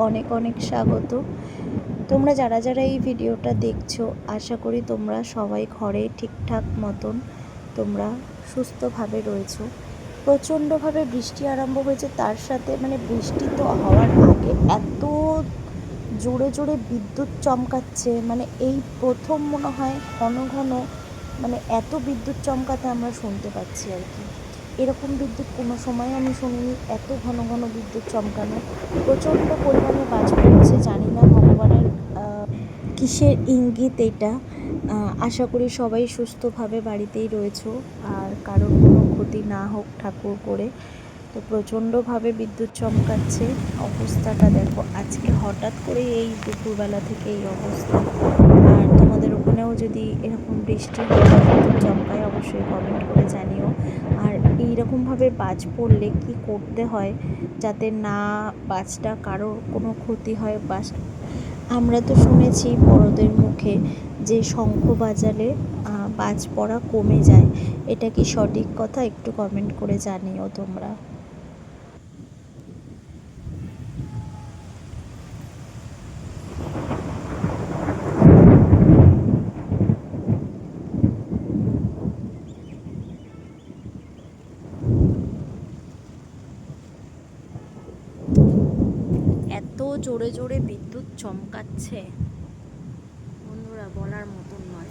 অনেক অনেক স্বাগত। তোমরা যারা যারা এই ভিডিওটা দেখছো, আশা করি তোমরা সবাই ঘরে ঠিকঠাক মতন তোমরা সুস্থভাবে রয়েছো। প্রচণ্ডভাবে বৃষ্টি আরম্ভ হয়েছে, তার সাথে বৃষ্টি তো হওয়ার আগে এত জোরে জোরে বিদ্যুৎ চমকাচ্ছে, এই প্রথম মনে হয় ঘন ঘন এত বিদ্যুৎ চমকাতে আমরা শুনতে পাচ্ছি আর কি। এরকম বিদ্যুৎ কোনো সময় আমি শুনিনি, এত ঘন ঘন বিদ্যুৎ চমকানো। প্রচণ্ড পরিমাণে বাজ পড়ছে, জানি না ভগবানের কিসের ইঙ্গিত এটা। আশা করি সবাই সুস্থভাবে বাড়িতেই রয়েছো আর কারোর কোনো ক্ষতি না হোক ঠাকুর করে। তো প্রচণ্ডভাবে বিদ্যুৎ চমকাচ্ছে, অবস্থাটা দেখো আজকে হঠাৎ করে এই দুপুরবেলা থেকে এই অবস্থা। আর তোমাদের ওখানেও যদি এরকম বৃষ্টি হয় বা বিদ্যুৎ চমকায় অবশ্যই কমেন্ট করে জানিও। আর এইরকমভাবে বাজ পড়লে কি করতে হয় যাতে না বাজটা কারোর কোনো ক্ষতি হয়। আমরা তো শুনেছি বড়দের মুখে যে শঙ্খ বাজালে বাজ পড়া কমে যায়, এটা কি সঠিক কথা? একটু কমেন্ট করে জানিও তোমরা। এত জোরে জোরে বিদ্যুৎ চমকাচ্ছে বন্ধুরা, বলার মতন নয়।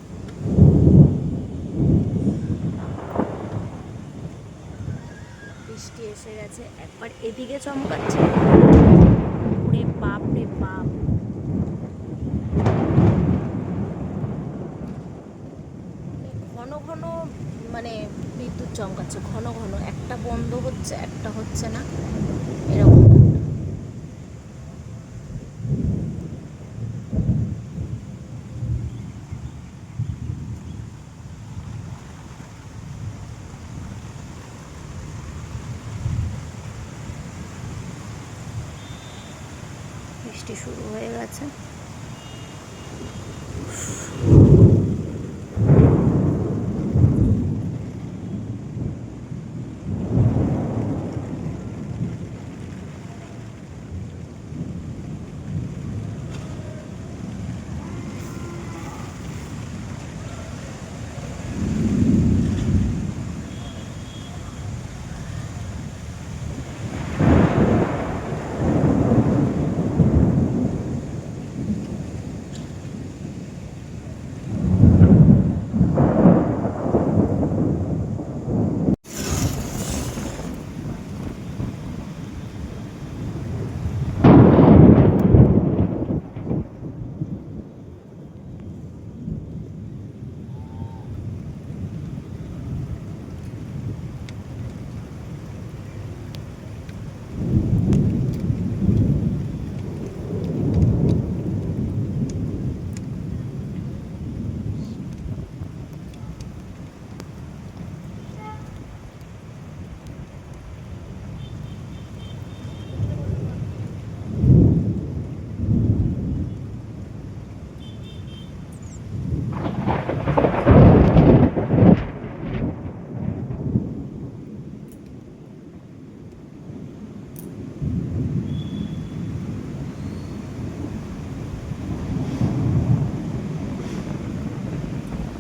বৃষ্টি এসে গেছে, একবার এদিকে চমকাচ্ছে, ওরে বাপ রে বাপ। ঘন ঘন বিদ্যুৎ চমকাচ্ছে, ঘন ঘন, একটা বন্ধ হচ্ছে একটা হচ্ছে না, এরকম। বৃষ্টি শুরু হয়ে গেছে।